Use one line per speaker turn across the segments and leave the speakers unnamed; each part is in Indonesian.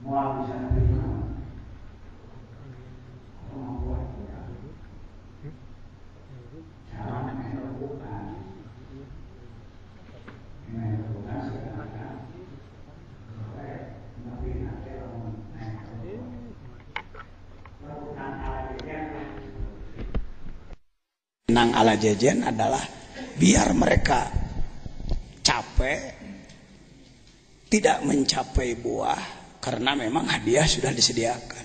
Mual bisa terima. Kemampuan kita. Cara melakukan. Melakukan segala Nabi nanti orang menang ala jajan adalah biar mereka capek, tidak mencapai buah. Karena memang hadiah sudah disediakan.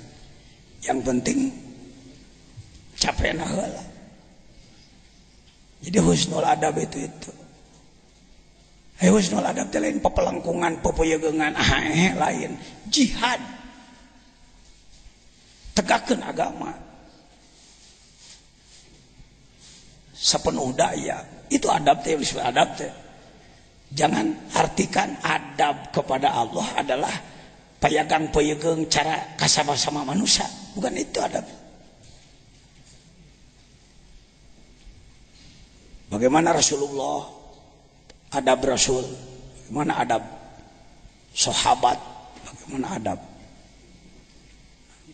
Yang penting capek heula. Jadi husnul adab itu. Husnul adab teh lain papelengkungan, papayegeungan, lain. Jihad. Tegakkeun agama. Sepenuh daya. Itu adab teh, adab teh. Jangan artikan adab kepada Allah adalah payagang cara kasama-sama manusia. Bukan itu adab. Bagaimana Rasulullah, adab Rasul, bagaimana adab sahabat, bagaimana adab.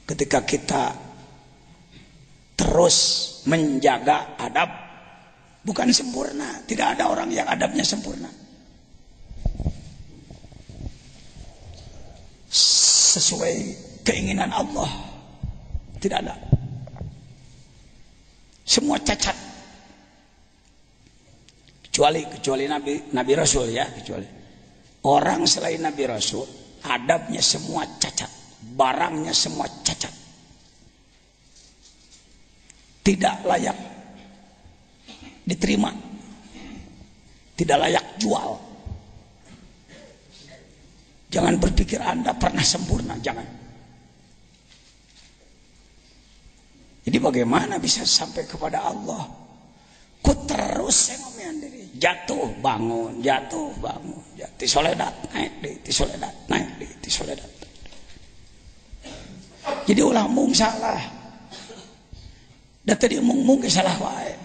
Ketika kita terus menjaga adab, bukan sempurna. Tidak ada orang yang adabnya sempurna. Sesuai keinginan Allah tidak ada. Semua cacat kecuali Nabi Rasul ya, kecuali orang selain Nabi Rasul adabnya semua cacat, barangnya semua cacat, tidak layak diterima, tidak layak jual. Jangan berpikir Anda pernah sempurna, jangan. Jadi bagaimana bisa sampai kepada Allah? Ku terus ngomean diri, jatuh bangun, jatuh bangun, jatuh soledat naik deui, ti soledat naik deui, ti soledat. Jadi ulah mung salah. Da teh mung ge salah wae.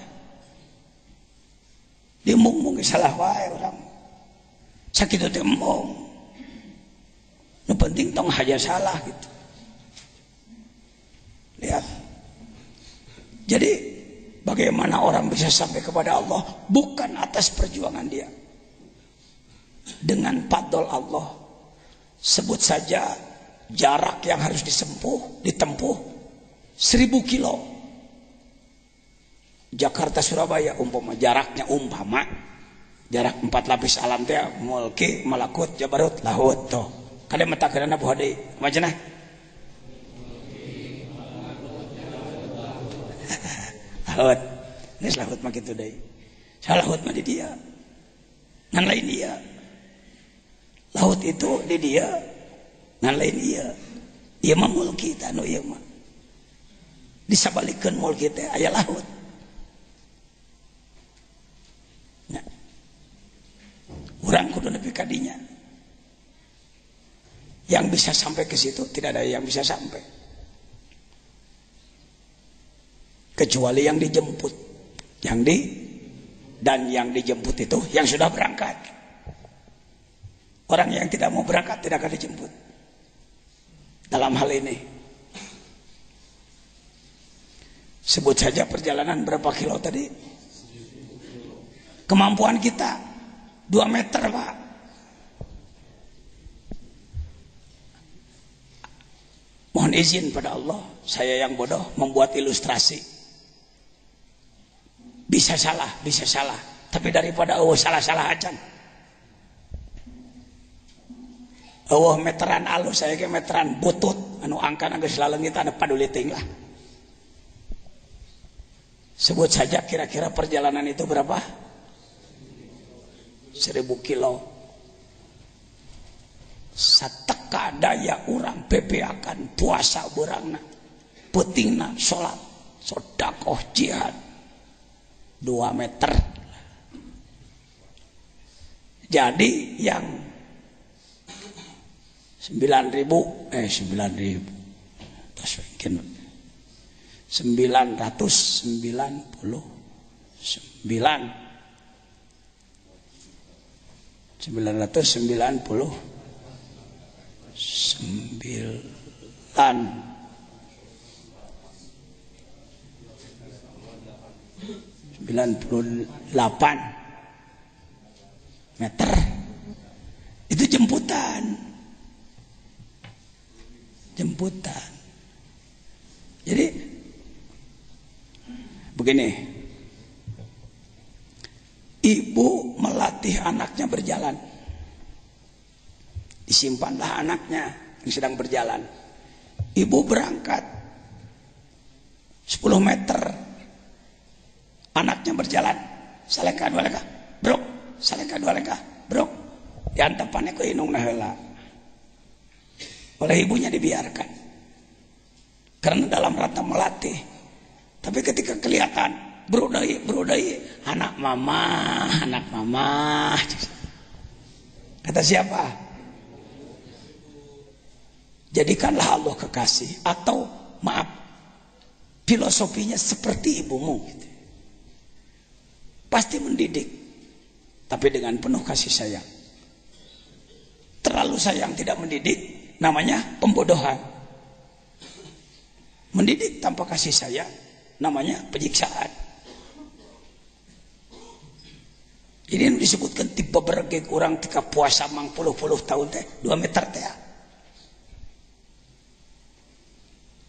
Di mung ge salah wae urang. Sakitu teh mung. Yang penting tong haja salah gitu. Lihat. Jadi bagaimana orang bisa sampai kepada Allah? Bukan atas perjuangan dia. Dengan fadl Allah. Sebut saja jarak yang harus ditempuh 1000 kilo. Jakarta Surabaya jaraknya jarak 4 lapis alam teh mulki malakut jabarut lahut tuh. Kada mata kana buah deui. Macana? Lahut. Geus lahut mah kitu deui. Salahut mah di dia. Ngan lain dia. Lahut itu di dia. Ngan lain dia. Ieu mah mulki teh anu ieu mah. Disabalikeun mulki teh aya lahut. Nah. Urang kudu nepi ka dinya. Yang bisa sampai ke situ tidak ada yang bisa sampai kecuali yang dijemput, dan yang dijemput itu yang sudah berangkat. Orang yang tidak mau berangkat tidak akan dijemput. Dalam hal ini, sebut saja perjalanan berapa kilo tadi? Kemampuan kita 2 meter, Pak. Mohon izin pada Allah, saya yang bodoh membuat ilustrasi. Bisa salah, tapi daripada salah acan. Meteran alus, saya ke meteran butut, anu angkan geus laleungit anu paduliting lah. Sebut saja kira-kira perjalanan itu berapa? 1000 kilo. Sateka daya urang pepeakan puasa beurangna, peutingna salat, sedekah, jihad 2 meter. Jadi yang 9.000 terus mungkin 999 meter. Itu jemputan. Jadi begini, ibu melatih anaknya berjalan. Disimpanlah anaknya yang sedang berjalan. Ibu berangkat 10 meter, anaknya berjalan saleka dua leka brok, saleka dua leka brok, diantapannya ke inung heula. Oleh ibunya dibiarkan karena dalam rangka melatih. Tapi ketika kelihatan brodai anak mama, kata siapa? Jadikanlah Allah kekasih, atau maaf, filosofinya seperti ibumu gitu. Pasti mendidik, tapi dengan penuh kasih sayang. Terlalu sayang tidak mendidik, namanya pembodohan. Mendidik tanpa kasih sayang, namanya penyiksaan. Ini disebutkan tipe berge kurang tika puasa mang puluh tahun teh 2 meter teh.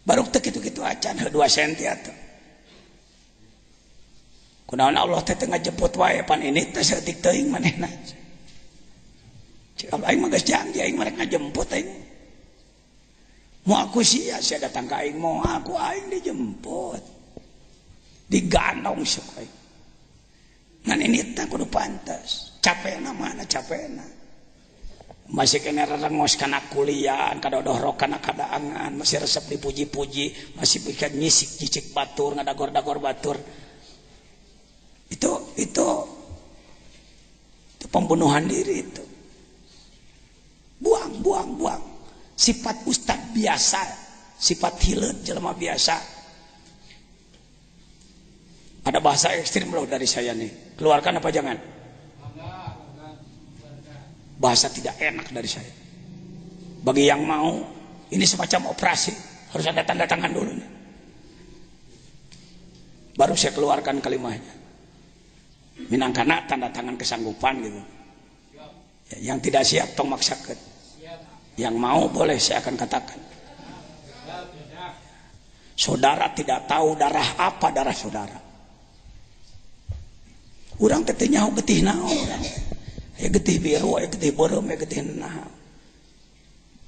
Baru teh gitu acan 2 senti atuh. Kunaon Allah teh tengah jemput wae pan ini teh saeutik teuing manehna. Cik aing mah geus janji aing mereka jemput aing. Mau aku sia datang ke aing, mau aku aing dijemput. Digandong sok aing. Ngan ini teh kudu pantes. Capena mana capena. Masih kena rerengos kana kuliah, kadodoh kana kadaangan, masih resep dipuji-puji, masih bikin nyicik batur, ngadagor-dagor batur. Itu pembunuhan diri itu. Buang. Sifat ustad biasa, sifat hileut jelema biasa. Ada bahasa ekstrim loh dari saya nih. Keluarkan apa jangan? Bahasa tidak enak dari saya. Bagi yang mau, ini semacam operasi, harus ada tanda tangan dulu nih. Baru saya keluarkan kalimatnya. Minangkana tanda tangan kesanggupan gitu. Ya, yang tidak siap tong maksakeun. Yang mau boleh saya akan katakan. Saudara tidak tahu darah apa darah saudara. Urang teh nyaho getih naon urang. Ya getih biru, ya getih borem, ya getih naon.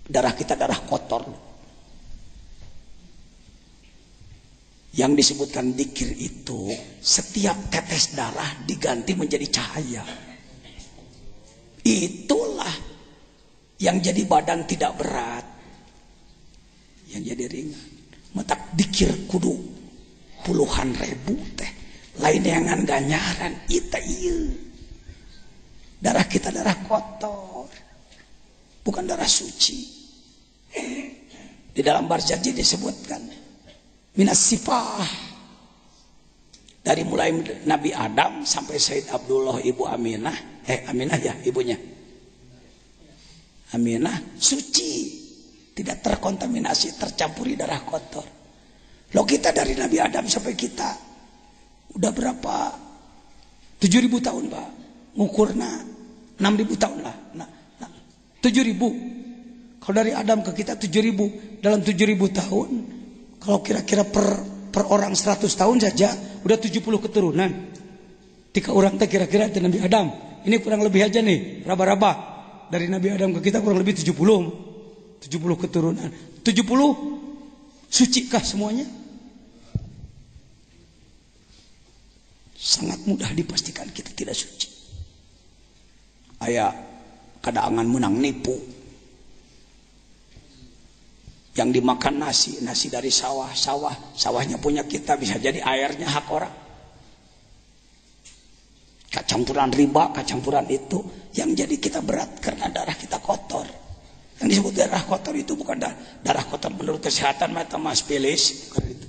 Darah kita darah kotor. Yang disebutkan dzikir itu setiap tetes darah diganti menjadi cahaya. Itulah yang jadi badan tidak berat, yang jadi ringan. Metak dzikir kudu puluhan ribu teh, lain yang ganyaran ita ieu. Darah kita darah kotor, bukan darah suci. Di dalam Barjanji disebutkan minas sifah, dari mulai Nabi Adam sampai Said Abdullah ibu Aminah, Aminah ya ibunya. Aminah suci, tidak terkontaminasi, tercampuri darah kotor. Lo kita dari Nabi Adam sampai kita udah berapa? 7.000 tahun Pak. Ngukurna 6.000 tahun lah. Nah, 7.000. Kalau dari Adam ke kita 7.000. Dalam 7.000 tahun, kalau kira-kira per orang 100 tahun saja udah 70 keturunan. Tika orang teh kira-kira itu Nabi Adam. Ini kurang lebih aja nih, raba-raba. Dari Nabi Adam ke kita kurang lebih 70 keturunan. 70 sucikah semuanya? Sangat mudah dipastikan kita tidak suci. Aya kadaangan menang nipu. Yang dimakan nasi dari sawahnya punya kita, bisa jadi airnya hak orang. Kacampuran riba, kacampuran itu yang jadi kita berat karena darah kita kotor. Yang disebut darah kotor itu bukan darah kotor menurut kesehatan mata spilis, bukan itu.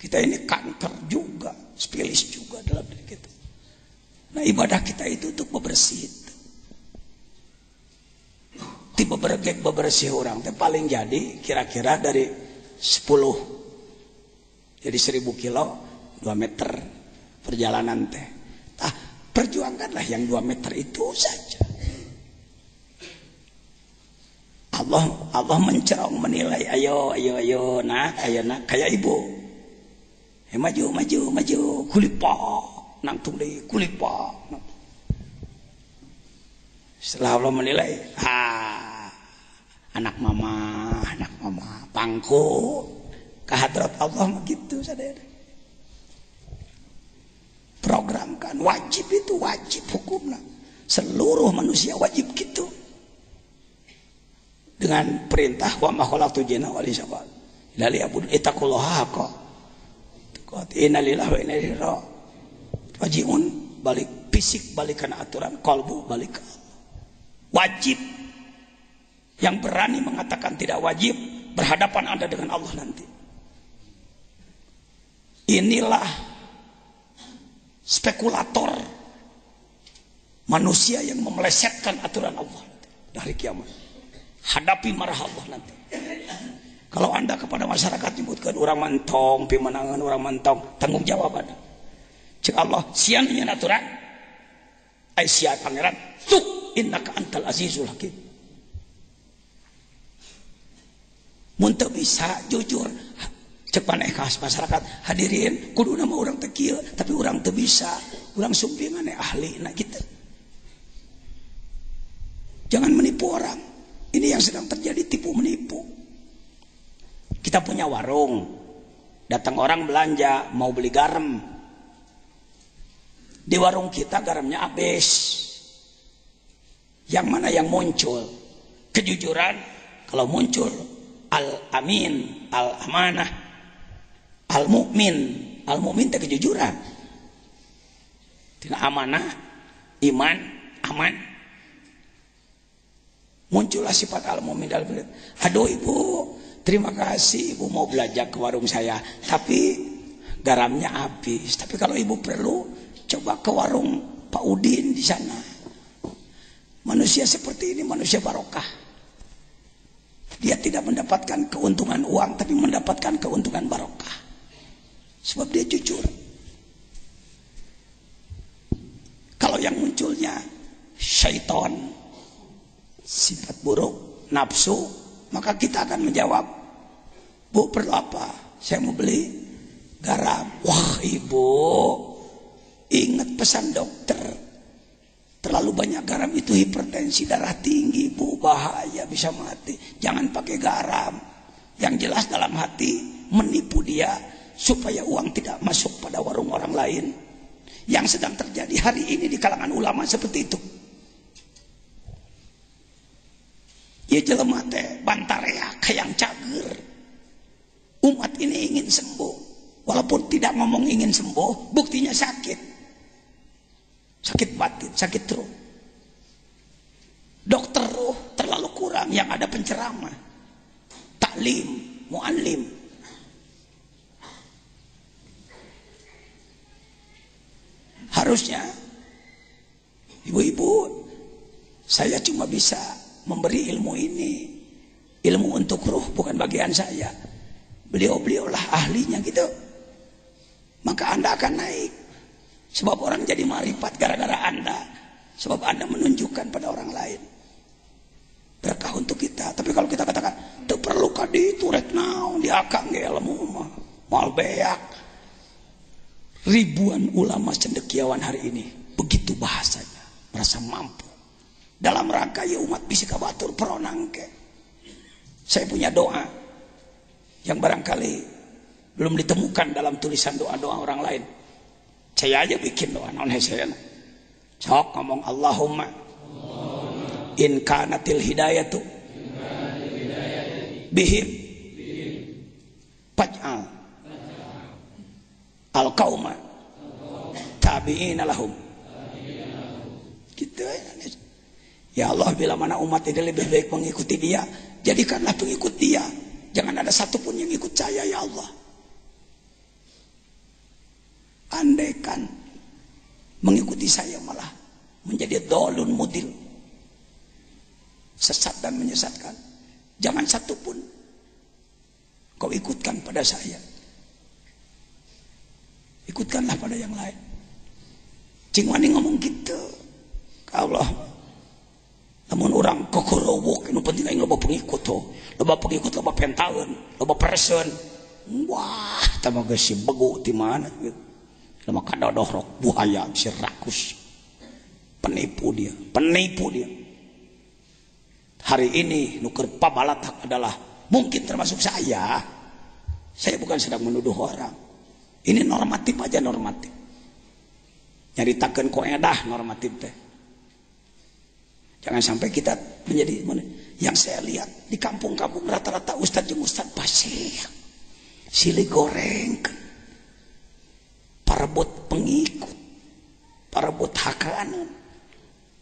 Kita ini kanker juga, spilis juga dalam diri kita. Nah ibadah kita itu untuk membersih itu. bebergek bebersih orang teh paling jadi kira-kira dari 10 jadi 1000 kilo 2 meter perjalanan teh. Perjuangkanlah yang 2 meter itu saja. Allah mencerong menilai, ayo nak kayak ibu. Maju kulipa nangtung deui kulipa. Setelah Allah menilai, anak mama pangku ke hadrat Allah begitu sadaya. Programkan wajib itu wajib hukumnya. Seluruh manusia wajib gitu. Dengan perintah wa ma khalaqtu jinna wal insa illa liya'budun ittaqullaha haqqa tuqatih inna lillahi wa inna ilaihi raji'un. Balik fisik balikan aturan, qalbu balik wajib. Yang berani mengatakan tidak wajib berhadapan Anda dengan Allah nanti. Inilah spekulator manusia yang memelesetkan aturan Allah dari kiamat. Hadapi marah Allah nanti. Kalau Anda kepada masyarakat nyebutkan orang mentong, pimenangan orang mentong, tanggung jawab Anda. Cek Allah, sian nya aturan. Ai sia pangeran, tuh innaka antal azizul hakim. Mun teu bisa jujur, cek paneh khas masyarakat hadirin, kudu nama orang teu kieu, tapi orang teu bisa. Urang sumpingan ahli na kita. Jangan menipu orang. Ini yang sedang terjadi, tipu menipu. Kita punya warung, datang orang belanja mau beli garam. Di warung kita garamnya habis. Yang mana yang muncul? Kejujuran. Kalau muncul al-amin, al-amanah, al-mu'min. Al-mu'min itu kejujuran. Tidak amanah, iman, aman. Muncullah sifat al-mu'min dalam hidup. Aduh ibu, terima kasih ibu mau belanja ke warung saya, tapi garamnya habis. Tapi kalau ibu perlu, coba ke warung Pak Udin di sana. Manusia seperti ini manusia barokah. Dia tidak mendapatkan keuntungan uang, tapi mendapatkan keuntungan barokah. Sebab dia jujur. Kalau yang munculnya syaitan, sifat buruk, nafsu, maka kita akan menjawab, bu perlu apa? Saya mau beli garam. Wah ibu, ingat pesan dokter, terlalu banyak garam itu hipertensi darah tinggi bu, bahaya bisa mati. Jangan pakai garam. Yang jelas dalam hati menipu dia supaya uang tidak masuk pada warung orang lain. Yang sedang terjadi hari ini di kalangan ulama seperti itu. Ya jelema teh bantarea kayang cager. Umat ini ingin sembuh. Walaupun tidak ngomong ingin sembuh, buktinya sakit. Sakit batin, sakit ruh. Dokter ruh terlalu kurang, yang ada penceramah. Taklim, muallim. Harusnya ibu-ibu, saya cuma bisa memberi ilmu ini, ilmu untuk ruh, bukan bagian saya. Beliau-beliaulah ahlinya gitu. Maka Anda akan naik. Sebab orang jadi marifat gara-gara Anda. Sebab Anda menunjukkan pada orang lain. Berkah untuk kita. Tapi kalau kita katakan, "Teu perlu kadi itu rek naon diakang ge ilmu mah." Moal beak. Ribuan ulama cendekiawan hari ini begitu bahasanya, merasa mampu. Dalam rangka ya umat bisa kabatur peronangke. Saya punya doa yang barangkali belum ditemukan dalam tulisan doa-doa orang lain. Saya aja bikin doa non saya. Sok ngomong Allahumma in kanatil hidayatu bihim faj'al al qauma tabi'ina lahum. Gitu ya Allah, bila mana umat ini lebih baik mengikuti dia, jadikanlah pengikut dia. Jangan ada satupun yang ikut saya ya Allah. Andaikan mengikuti saya malah menjadi dolun mudil, sesat dan menyesatkan. Jangan satupun kau ikutkan pada saya. Ikutkanlah pada yang lain. Cing wani ngomong gitu. Allah. Namun orang kokorowok anu penting aing loba pengikut tuh. Loba pengikut, loba pentaun, loba person. Wah, tama geus si begu ti mana gitu. Lama kadodohrok buaya si rakus. Penipu dia. Hari ini nuker pabalatak adalah mungkin termasuk saya. Saya bukan sedang menuduh orang. Ini normatif aja, normatif. Nyaritakeun koedah normatif teh. Jangan sampai kita menjadi yang saya lihat di kampung-kampung rata-rata ustadz jeung ustadz pasir. Silih goreng. Parebut pengikut. Parebut hakanan.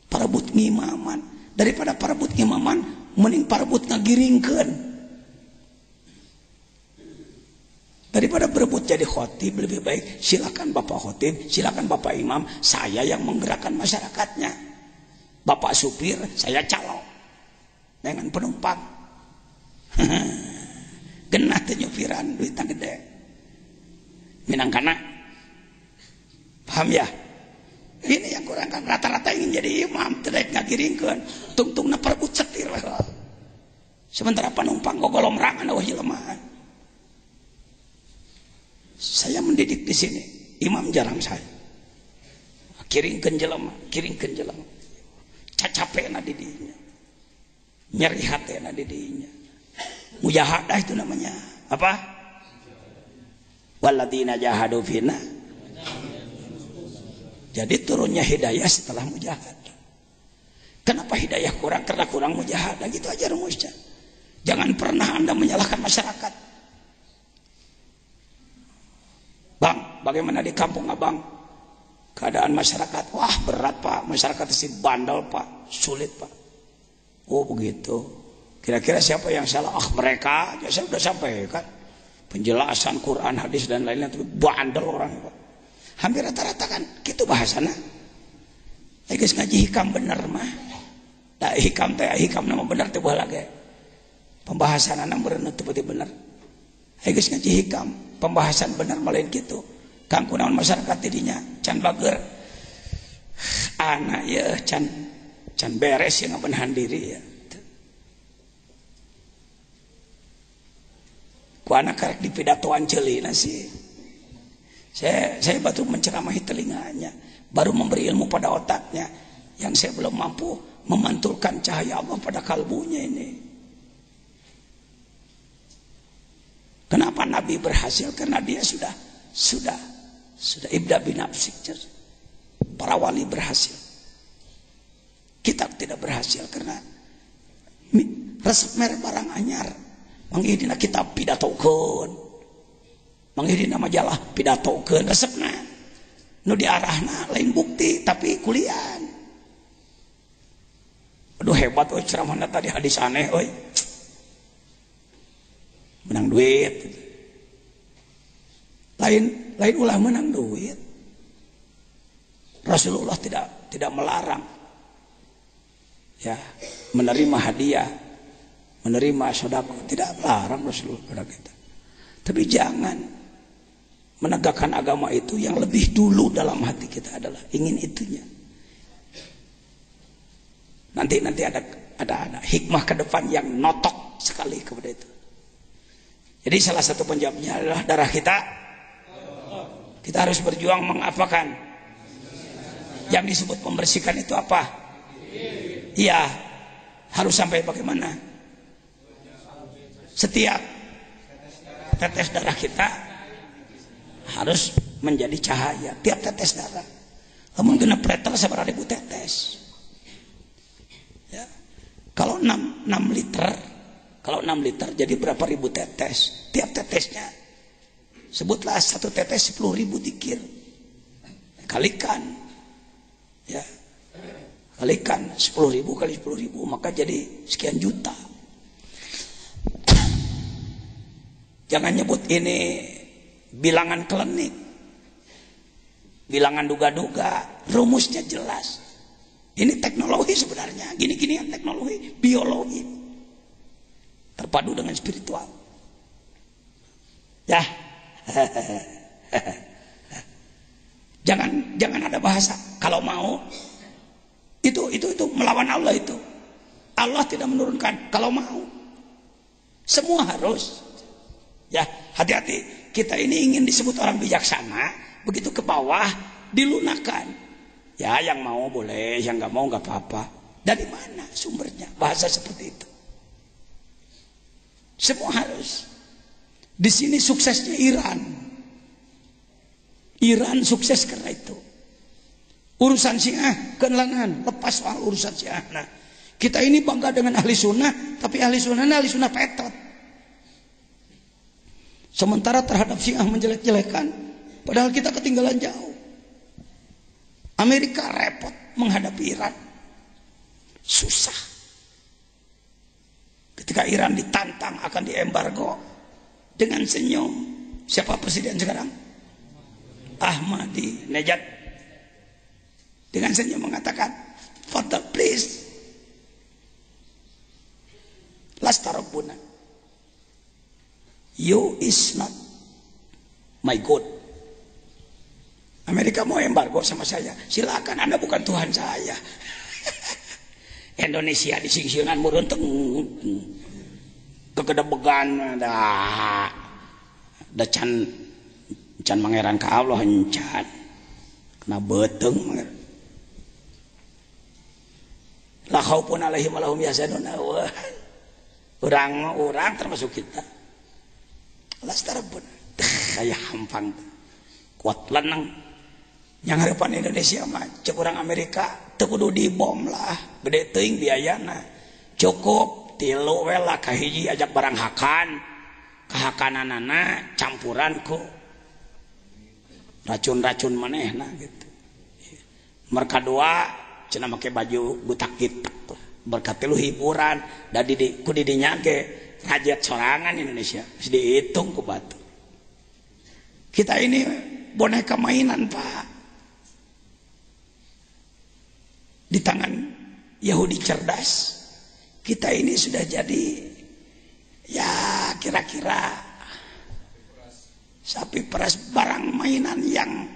Parebut ngimaman. Daripada parebut ngimaman mending parebut ngagiringkeun. Daripada berebut jadi khotib lebih baik silakan Bapak khotib, silakan Bapak imam, saya yang menggerakkan masyarakatnya. Bapak supir, saya calo dengan penumpang. Genah teh nyupiran duitna gede. Minangkana. Paham ya? Ini yang kurang kan rata-rata ingin jadi imam, terdaik ngagiringkeun. Tungtungna perebut setir. Sementara penumpang gogolong rangan eueuh jelema. Saya mendidik di sini, imam jarang saya. Kiringkeun jelema. Cacapena di dinya. Nyeri hatena di dinya. Mujahadah itu namanya. Apa? Walladzina jahadu fina. Jadi turunnya hidayah setelah mujahadah. Kenapa hidayah kurang? Karena kurang mujahadah. Gitu aja rumusnya. Jangan pernah Anda menyalahkan masyarakat. Bang, bagaimana di kampung Abang? Keadaan masyarakat, wah berat Pak. Masyarakat isi bandel Pak, sulit Pak. Oh begitu. Kira-kira siapa yang salah? Ah mereka, ya saya sudah sampaikan. Penjelasan Quran, hadis dan lainnya, tapi bandel orang Pak. Hampir rata-rata kan, gitu bahasana. Guys ngaji hikam bener mah. Nah hikam nama bener teh bae lagi. Pembahasan anak bener teh bener. Guys ngaji hikam, pembahasan bener malain gitu. Kang kunaon masyarakat tidinya can bager anak ya can beres ya ngabenahan diri ya. Ku anak karek dipidatoan ceulina sih. Saya baru menceramahi telinganya, baru memberi ilmu pada otaknya yang saya belum mampu memantulkan cahaya Allah pada kalbunya ini. Kenapa Nabi berhasil? Karena dia sudah ibda binafsik. Para wali berhasil. Kita tidak berhasil karena resep merek barang anyar. Manggihina kitab pidatokeun. Manggihina majalah pidatokeun resepna. Nu diarahna lain bukti tapi kuliah. Aduh hebat euy ceramahna tadi hadis aneh euy. Menang duit. Lain ulah menang duit. Rasulullah tidak melarang ya menerima hadiah, menerima sedekah, tidak melarang Rasulullah pada kita. Tapi jangan menegakkan agama itu yang lebih dulu dalam hati kita adalah ingin itunya. Nanti ada hikmah ke depan yang notok sekali kepada itu. Jadi salah satu penjawabnya adalah darah kita. Kita harus berjuang mengapakan? Yang disebut membersihkan itu apa? Iya, harus sampai bagaimana? Setiap tetes darah kita harus menjadi cahaya. Tiap tetes darah. Namun kena pretel seberapa ribu tetes. Ya. Kalau 6 liter, kalau 6 liter jadi berapa ribu tetes? Tiap tetesnya sebutlah satu tetes 10.000 dikir. Kalikan. Ya. Kalikan 10.000 kali 10.000 maka jadi sekian juta. Jangan nyebut ini bilangan klinik. Bilangan duga-duga, rumusnya jelas. Ini teknologi sebenarnya, gini-gini yang teknologi, biologi terpadu dengan spiritual. Ya, jangan ada bahasa. Kalau mau itu melawan Allah itu. Allah tidak menurunkan. Kalau mau, semua harus. Ya, hati-hati. Kita ini ingin disebut orang bijaksana, begitu ke bawah dilunakkan. Ya, yang mau boleh, yang nggak mau nggak apa-apa. Dari mana sumbernya bahasa seperti itu? Semua harus. Di sini suksesnya Iran. Iran sukses karena itu. Urusan Syiah kelangan, lepas soal urusan Syiah. Nah, kita ini bangga dengan ahli sunnah, tapi ahli sunnah petot. Sementara terhadap Syiah menjelek-jelekan, padahal kita ketinggalan jauh. Amerika repot menghadapi Iran, susah. Ketika Iran ditantang akan diembargo, dengan senyum, siapa presiden sekarang? Ahmadinejad. Dengan senyum mengatakan, "Fadal, please, lastarabuna, you is not my God." Amerika mau embargo sama saya, silakan, Anda bukan Tuhan saya. Indonesia di singsiunan muruntung kegedebegan ada can mangeran ka Allah encan kena beteng la khaufun alaihim wa lahum yahzanun. Urang termasuk kita lastarabun kayak hampang kuat lenang. Yang harapan Indonesia mah cek orang Amerika teu kudu dibom lah, gede teuing biayana. Cukup 3 we lah ka hiji ajak barang hakan, kahakananana campuran ku racun-racun manehna gitu. Nomor kedua cenah make baju butak kitak tuh. Berkat lu hiburan da di ku didinya ge hajat sorangan Indonesia geus dihitung ku batu. Kita ini boneka mainan, Pak. Di tangan Yahudi cerdas, kita ini sudah jadi ya kira-kira sapi peras, barang mainan yang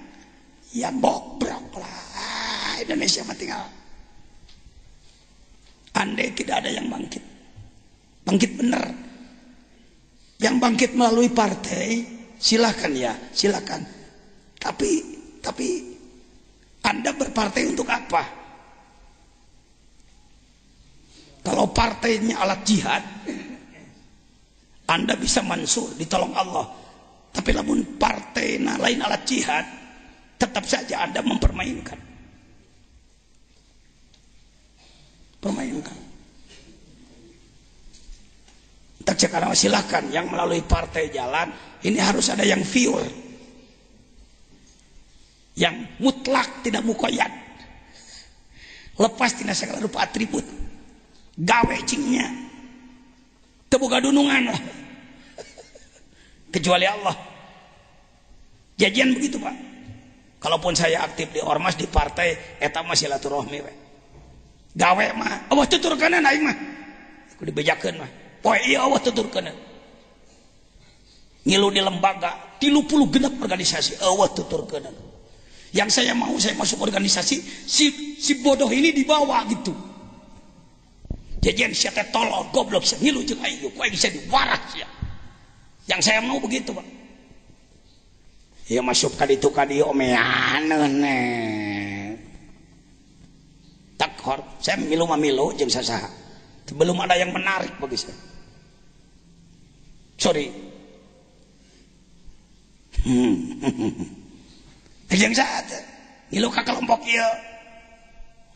bobrok lah. Indonesia mah tinggal andai tidak ada yang bangkit benar, yang bangkit melalui partai, silakan ya, silakan. Tapi Anda berpartai untuk apa? Kalau partainya alat jihad, Anda bisa mansur, ditolong Allah. Tapi lamun partai lain alat jihad, tetap saja Anda mempermainkan. Tak sekarang silahkan yang melalui partai jalan, ini harus ada yang pure, yang mutlak, tidak mukoyat, lepas tina segala rupa atribut. Gawe cingnya teboga dunungan lah kecuali Allah. Jajian begitu, Pak. Kalaupun saya aktif di ormas, di partai, eta mah silaturahmi we. Gawe mah Allah tuturkeun aing mah ku dibejakeun mah poe ieu Allah tuturkeun. Ngilu di lembaga 36 organisasi Allah tuturkeun. Yang saya mau, saya masuk organisasi, si bodoh ini dibawa gitu. Jajan siapa tolol goblok ngilu jeung aing ku bisa diwaras ya. Yang saya mau begitu, Pak. Ya masuk ka ditu ka dieu omeaneun tak hor, saya milu jeung sasaha. Belum ada yang menarik bagi saya. Sorry. Yang saat ngilu ka kelompok ieu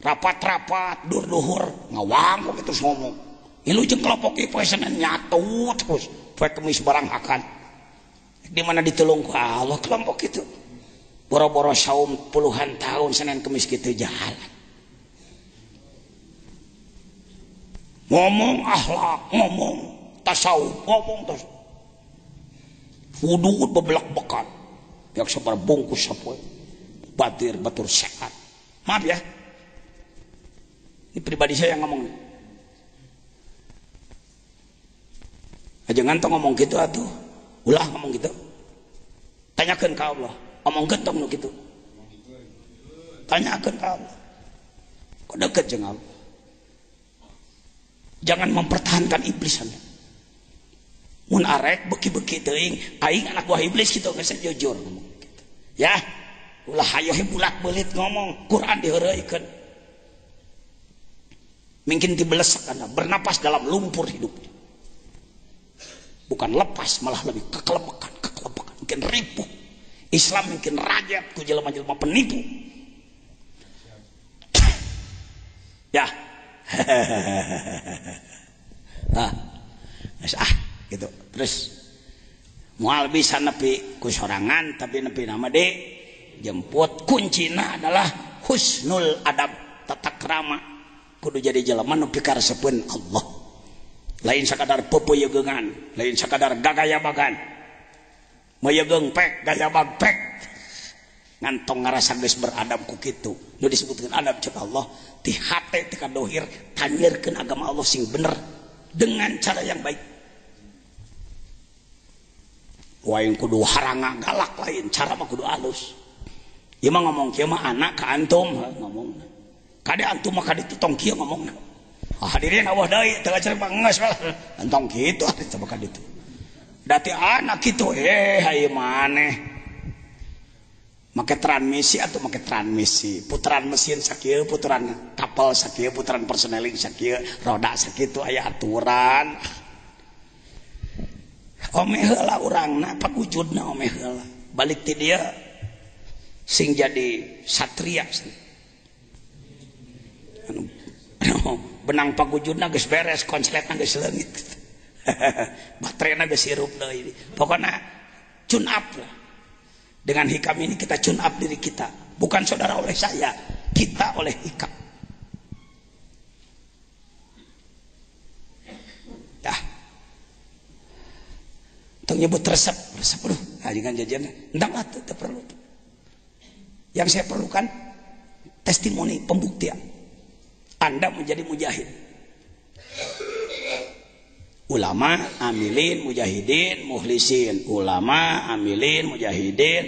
rapat-rapat dur-duhur ngawang kok terus ngomong ngilu jeung kelompok ieu poe Senin nyatu terus poe Kemis barang akan di mana ditulung ku Allah kelompok itu boro-boro saum puluhan tahun Senin Kemis kitu jalan ngomong akhlak, ngomong tasawuf, ngomong tasawuf wudu bebelak bekan yang sabar bungkus sapoe batur sehat. Maaf ya, Ini pribadi saya yang ngomong. Aja ngantong ngomong gitu atuh. Ulah ngomong gitu. Tanyakan ke Allah. Ngomong gentong nu gitu. Tanyakan ke Allah. Kok deket jeung Allah. Jangan mempertahankan iblis Anda. Mun arek beki-beki teuing, aing anak buah iblis kitu geus jujur ngomong gitu. Ya, ulah hayo bulat-belit ngomong, Quran diheureuikeun. Mungkin dibelesak Anda, bernapas dalam lumpur hidupnya. Bukan lepas, malah lebih kekelepakan, mungkin ripuh. Islam mungkin rajat ku jelema-jelema penipu. Ya. Gitu. Terus moal bisa nepi ku sorangan tapi nepi nama de jemput, kuncina adalah husnul adab, tata krama. Kudu jadi jelema nu pikaresepeun Allah. Lain sakadar pepeyegeungan, lain sakadar gagayabagan. Meyegeung pek, gayabag pek. Ngantong ngarasa geus beradab ku kitu. Nu disebutkeun adab cek Allah, ti hate ti kadohir tanyeurkeun agama Allah sing bener dengan cara yang baik. Wain kudu haranga galak lain, cara mah kudu alus. Ieu mah ngomong kieu mah anak ka antum ngomong. Kade antum mah kade tong kieu ngomongna. Hadirin Allah deui teu ajar pangeus antong kitu atuh coba ka ditu. Dati anak kitu hayu maneh. Make transmisi atau make transmisi, putaran mesin sakieu, putaran kapal sakieu, putaran persneling sakieu, roda sakitu aya aturan. Omeh heula urangna pagujudna omeh heula. Balik ti dieu sing jadi satria. Anu benang pagujudna geus beres, konsletna geus leungit. Baterena geus hirup deui. Pokona tune up lah. Dengan hikam ini kita tune up diri kita. Bukan saudara oleh saya, kita oleh hikam. Dah. Tong nyebut resep dulu. Jangan jajan. Entah lah, tidak perlu. Yang saya perlukan testimoni, pembuktian. Anda menjadi mujahid. Ulama, amilin, mujahidin, mukhlisin. Ulama, amilin, mujahidin,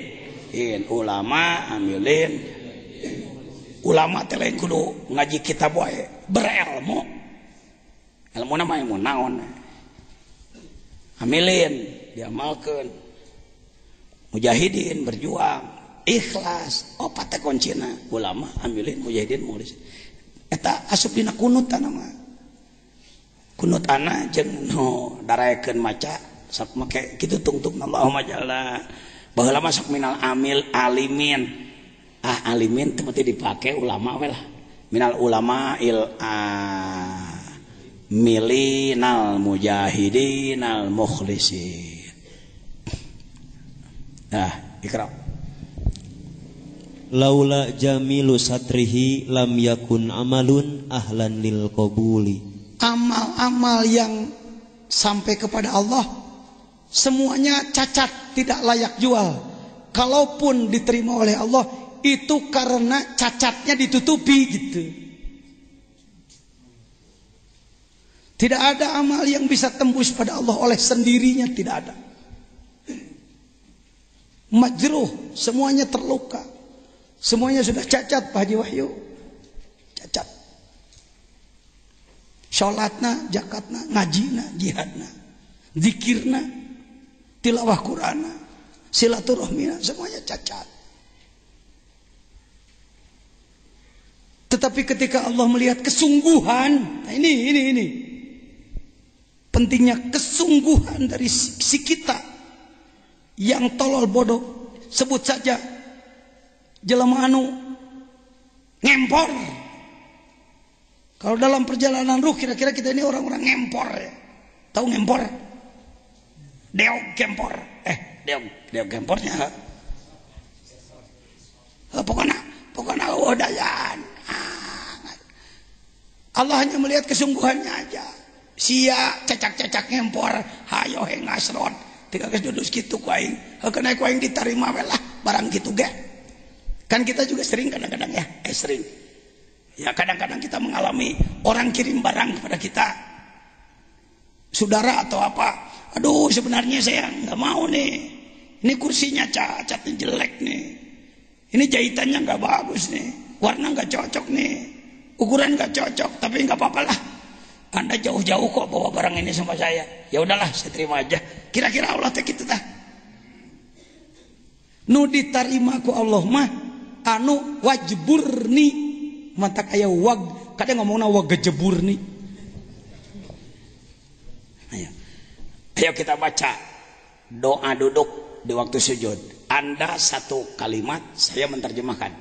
ulama, amilin. Ulama teh lain kudu ngaji kitab wae, berilmu. Ilmu nama ilmu naon. Amilin diamalkeun. Mujahidin berjuang, ikhlas. Opat teh kuncina. Ulama, amilin, mujahidin, mukhlisin. Eta asup dina kunut mah. Kunut ana jeung no daraekeun maca sok make kitu tungtung Allahumma jalla baheula mah sok minal alimin. Alimin teh mesti dipake ulama we lah. Minal ulama milinal mujahidinal mukhlisin. Ikra.
Laula jamilu satrihi lam yakun amalun ahlan lil qabuli.
Amal-amal yang sampai kepada Allah semuanya cacat, tidak layak jual. Kalaupun diterima oleh Allah itu karena cacatnya ditutupi gitu. Tidak ada amal yang bisa tembus pada Allah oleh sendirinya, tidak ada. Majruh, semuanya terluka. Semuanya sudah cacat Pak Haji Wahyu. Cacat. Sholatna, zakatna, ngajina, jihadna, zikirna, tilawah Qur'ana, silaturahmina, semuanya cacat. Tetapi ketika Allah melihat kesungguhan, nah ini pentingnya kesungguhan dari si kita yang tolol bodoh. Sebut saja jelema anu ngempor. Kalau dalam perjalanan ruh kira-kira kita ini orang-orang ngempor ya. Tahu ngempor? Deog gempor. Deog gempornya. Pokoknya udayan. Allah hanya melihat kesungguhannya aja. Sia cacak-cacak ngempor, hayo hengasron. Tiga geus duduk kitu ku aing. Heukeuna ku aing ditarima we lah barang kitu ge. Kan kita juga sering kadang-kadang ya, sering.
Ya kadang-kadang kita mengalami orang kirim barang kepada kita, saudara atau apa. Aduh sebenarnya saya nggak mau nih, ini kursinya cacatnya jelek nih, ini jahitannya nggak bagus nih, warna nggak cocok nih, ukuran nggak cocok. Tapi nggak apa-apa lah, Anda jauh-jauh kok bawa barang ini sama saya. Ya udahlah saya terima aja. Kira-kira Allah teh gitu tah. Nu ditarima ku Allah mah anu wajburni. Mantak aya wag, kadang ngomongna wag gejeburni. Ayo kita baca doa duduk di waktu sujud. Anda satu kalimat, saya menerjemahkan.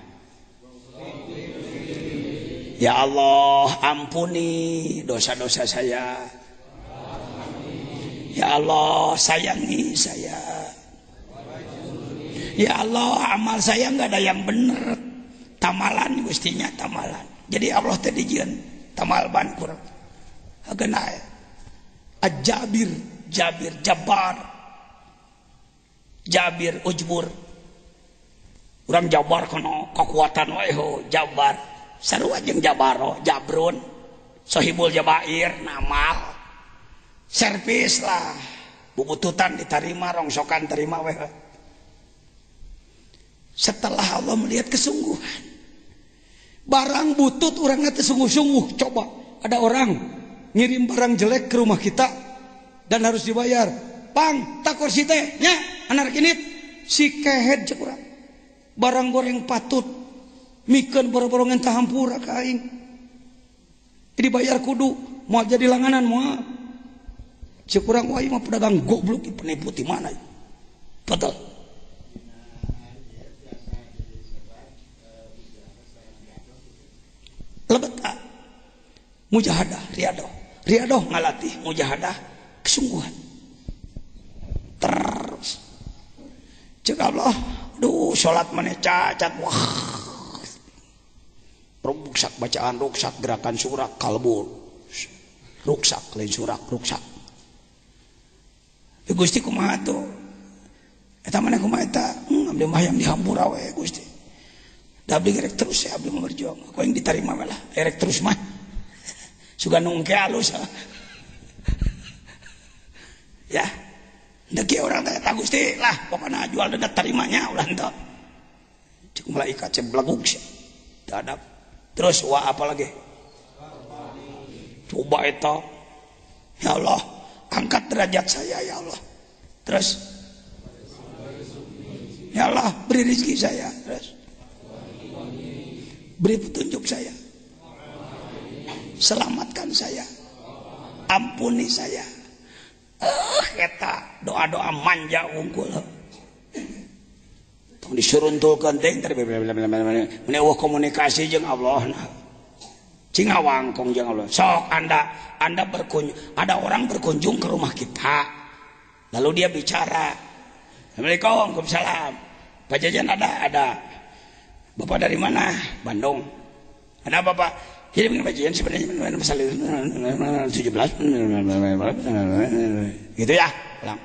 Ya Allah, ampuni dosa-dosa saya. Ya Allah, sayangi saya. Ya Allah, amal saya nggak ada yang benar. Tamalan gustinya tamalan. Jadi Allah tadi jian tamal ban kurang. Agena Jabir, Jabir, Jabar, Jabir, Ujbur. Urang Jabar kono kekuatan wae ho, Jabar. Sarua jeung Jabaro, Jabrun, Sohibul Jabair, Namal. Servis lah. Bubututan diterima, rongsokan terima wae. Setelah Allah melihat kesungguhan, barang butut orangnya sungguh-sungguh. Coba ada orang ngirim barang jelek ke rumah kita dan harus dibayar. Bang, tak kursi teh nya anak kinit si kehed cek urang. Barang goreng patut mikeun boro-borongan tah hampura ka aing. Dibayar kudu, mau jadi langanan moal. Cek urang wah ieu mah pedagang goblok penipu di mana? Betul. Lebeta mujahadah, riadoh ngalatih mujahadah kesungguhan terus cek Allah. Duh sholat maneh cacat, wah ruksak bacaan, ruksak gerakan surak kalbu, ruksak lain surak ruksak. Gusti kumaha tuh eta maneh kumaha eta abdi mah yang dihampura we Gusti. Abdi gerek terus ya, abdi mau berjuang. Aku yang diterima malah, gerek terus mah. Suka nungke halus. Ya, deki orang tanya Gusti lah, pokoknya jual dedak terimanya ulah ento. Cek malaikat ceblaguk sih, dadap. Terus wah apa lagi? Coba itu, ya Allah, angkat derajat saya ya Allah. Terus, ya Allah beri rezeki saya. Terus. Beri petunjuk saya, selamatkan saya, ampuni saya. Eta doa-doa manja unggul. Tong disuruntulkeun teh meni eueuh komunikasi jeung Allah. Cing ngawangkong jeung Allah. Sok Anda berkunjung, ada orang berkunjung ke rumah kita. Lalu dia bicara. Assalamualaikum, waalaikumsalam. Pak Jajan ada. Bapak dari mana? Bandung. Ada apa Pak? Jadi begini Pak Jian sebenarnya masalah 17 gitu ya. Ulang.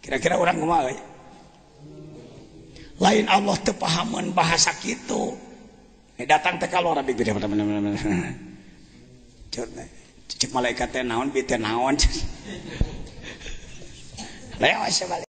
Kira-kira orang kumaha? Lain Allah teu pahameun bahasa kitu. Datang teh kalora big beda mana. Cek malaikat teh naon bi teh naon. Lain asa balik.